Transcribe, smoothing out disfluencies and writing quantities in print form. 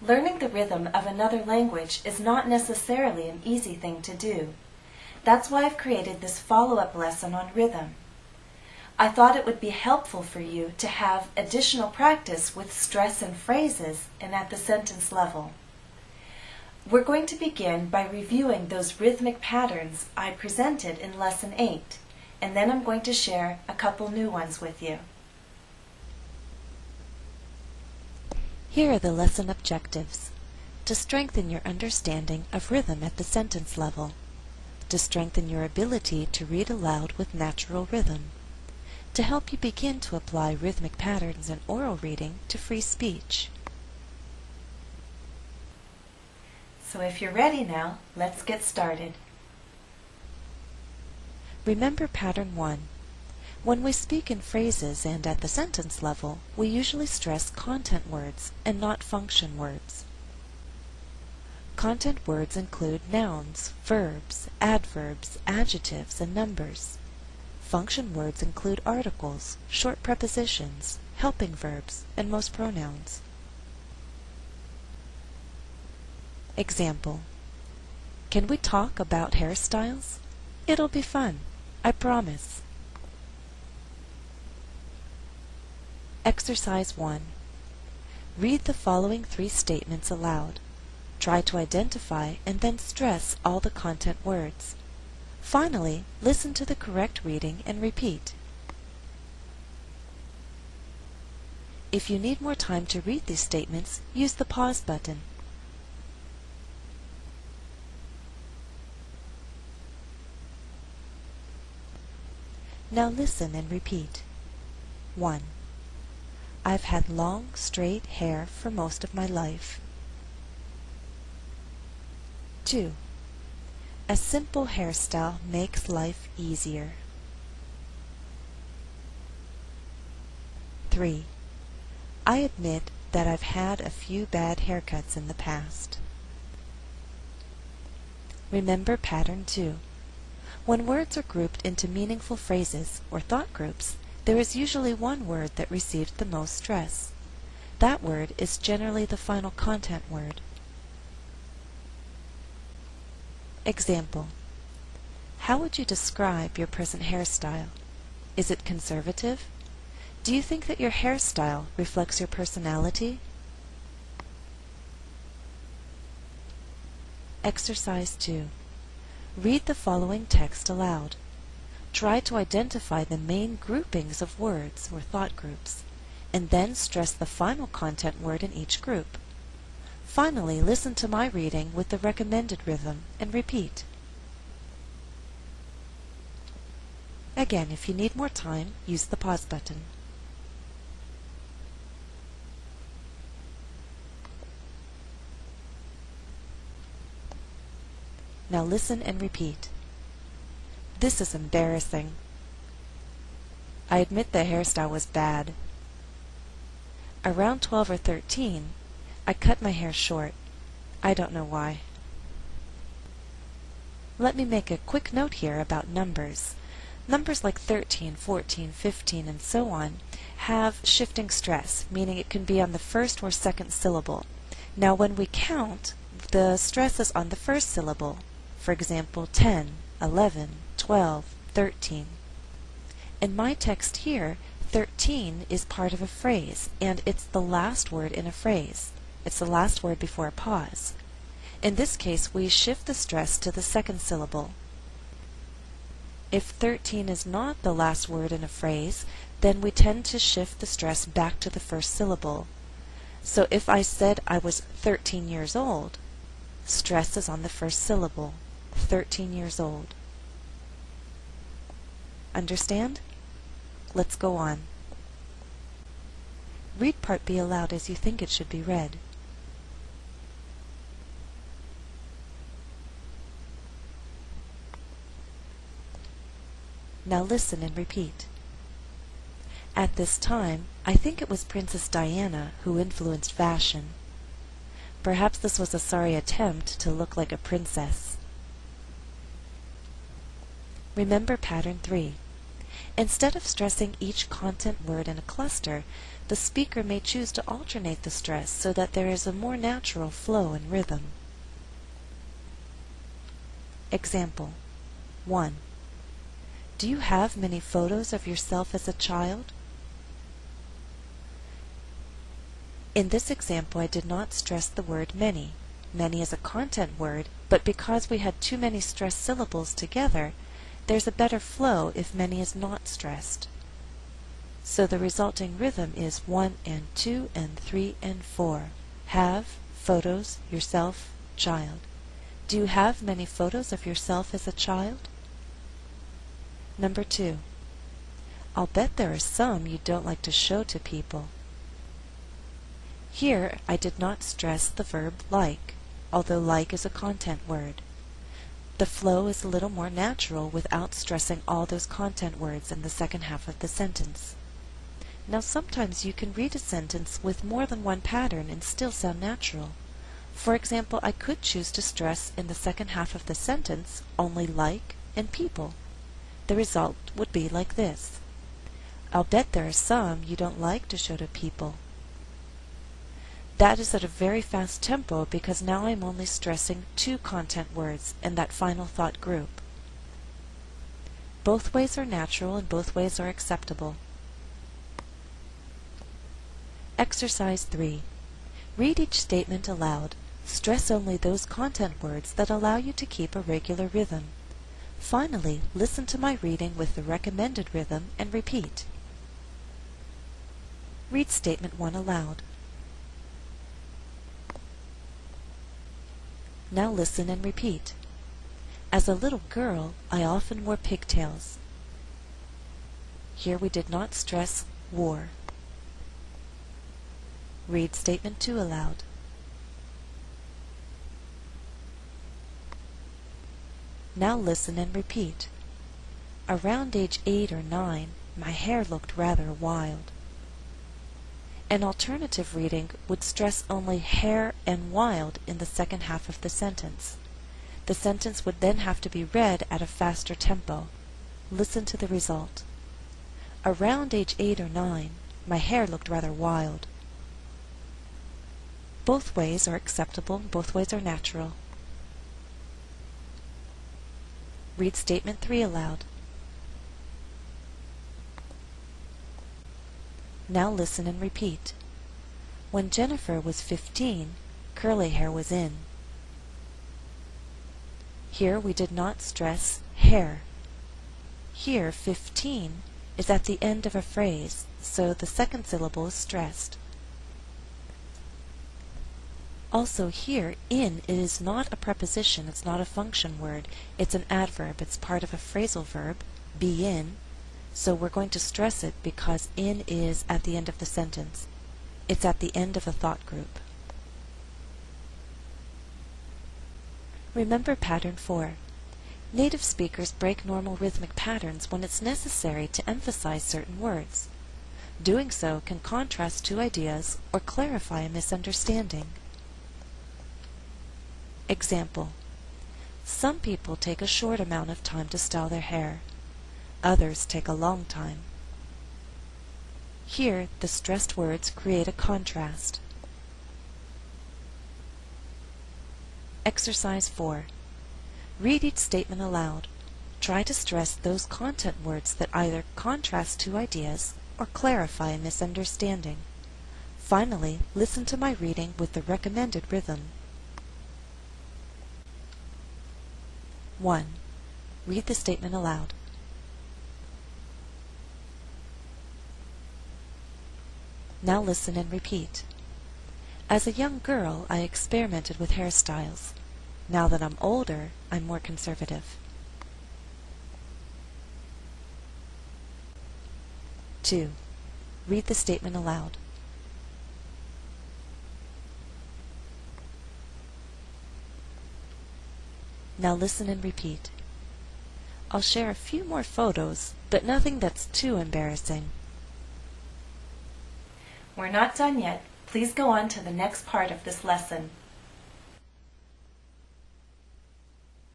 Learning the rhythm of another language is not necessarily an easy thing to do. That's why I've created this follow-up lesson on rhythm. I thought it would be helpful for you to have additional practice with stress and phrases and at the sentence level. We're going to begin by reviewing those rhythmic patterns I presented in Lesson 8, and then I'm going to share a couple new ones with you. Here are the lesson objectives. To strengthen your understanding of rhythm at the sentence level. To strengthen your ability to read aloud with natural rhythm. To help you begin to apply rhythmic patterns in oral reading to free speech. So if you're ready now, let's get started. Remember pattern 1. When we speak in phrases and at the sentence level, we usually stress content words and not function words. Content words include nouns, verbs, adverbs, adjectives, and numbers. Function words include articles, short prepositions, helping verbs, and most pronouns. Example: can we talk about hairstyles? It'll be fun, I promise. Exercise 1. Read the following 3 statements aloud. Try to identify and then stress all the content words. Finally, listen to the correct reading and repeat. If you need more time to read these statements, use the pause button. Now listen and repeat. 1. I've had long, straight hair for most of my life. 2. A simple hairstyle makes life easier. 3. I admit that I've had a few bad haircuts in the past. Remember pattern 2. When words are grouped into meaningful phrases or thought groups, there is usually one word that receives the most stress. That word is generally the final content word. Example: how would you describe your present hairstyle? Is it conservative? Do you think that your hairstyle reflects your personality? Exercise 2. Read the following text aloud. Try to identify the main groupings of words or thought groups, and then stress the final content word in each group. Finally, listen to my reading with the recommended rhythm and repeat. Again, if you need more time, use the pause button. Now listen and repeat. This is embarrassing. I admit the hairstyle was bad. Around 12 or 13, I cut my hair short. I don't know why. Let me make a quick note here about numbers. Numbers like 13, 14, 15, and so on have shifting stress, meaning it can be on the first or second syllable. Now when we count, the stress is on the first syllable. For example, 10, 11, 12, 13. In my text here, 13 is part of a phrase, and it's the last word in a phrase. It's the last word before a pause. In this case, we shift the stress to the second syllable. If 13 is not the last word in a phrase, then we tend to shift the stress back to the first syllable. So if I said I was 13 years old, stress is on the first syllable, 13 years old. Understand? Let's go on. Read Part B aloud as you think it should be read. Now listen and repeat. At this time, I think it was Princess Diana who influenced fashion. Perhaps this was a sorry attempt to look like a princess. Remember pattern 3. Instead of stressing each content word in a cluster, the speaker may choose to alternate the stress so that there is a more natural flow and rhythm. Example 1. Do you have many photos of yourself as a child? In this example, I did not stress the word many. Many is a content word, but because we had too many stressed syllables together, there's a better flow if many is not stressed. So the resulting rhythm is 1 and 2 and 3 and 4. Have, photos, yourself, child. Do you have many photos of yourself as a child? Number 2. I'll bet there are some you don't like to show to people. Here I did not stress the verb like, although like is a content word. The flow is a little more natural without stressing all those content words in the second half of the sentence. Now sometimes you can read a sentence with more than one pattern and still sound natural. For example, I could choose to stress in the second half of the sentence only like and people. The result would be like this. I'll bet there are some you don't like to show to people. That is at a very fast tempo because now I'm only stressing 2 content words in that final thought group. Both ways are natural and both ways are acceptable. Exercise 3. Read each statement aloud. Stress only those content words that allow you to keep a regular rhythm. Finally, listen to my reading with the recommended rhythm and repeat. Read statement 1 aloud. Now listen and repeat. As a little girl, I often wore pigtails. Here we did not stress wore. Read statement 2 aloud. Now listen and repeat. Around age 8 or 9, my hair looked rather wild. An alternative reading would stress only hair and wild in the second half of the sentence. The sentence would then have to be read at a faster tempo. Listen to the result. Around age 8 or 9, my hair looked rather wild. Both ways are acceptable, both ways are natural. Read statement 3 aloud. Now listen and repeat. When Jennifer was 15, curly hair was in. Here we did not stress hair. Here 15 is at the end of a phrase, so the second syllable is stressed. Also here, in is not a preposition, it's not a function word, it's an adverb, it's part of a phrasal verb, be in. So we're going to stress it because in is at the end of the sentence. It's at the end of a thought group. Remember pattern 4. Native speakers break normal rhythmic patterns when it's necessary to emphasize certain words. Doing so can contrast 2 ideas or clarify a misunderstanding. Example. Some people take a short amount of time to style their hair. Others take a long time. Here, the stressed words create a contrast. Exercise 4. Read each statement aloud. Try to stress those content words that either contrast 2 ideas or clarify a misunderstanding. Finally, listen to my reading with the recommended rhythm. 1. Read the statement aloud. Now listen and repeat. As a young girl, I experimented with hairstyles. Now that I'm older, I'm more conservative. 2. Read the statement aloud. Now listen and repeat. I'll share a few more photos, but nothing that's too embarrassing. We're not done yet. Please go on to the next part of this lesson.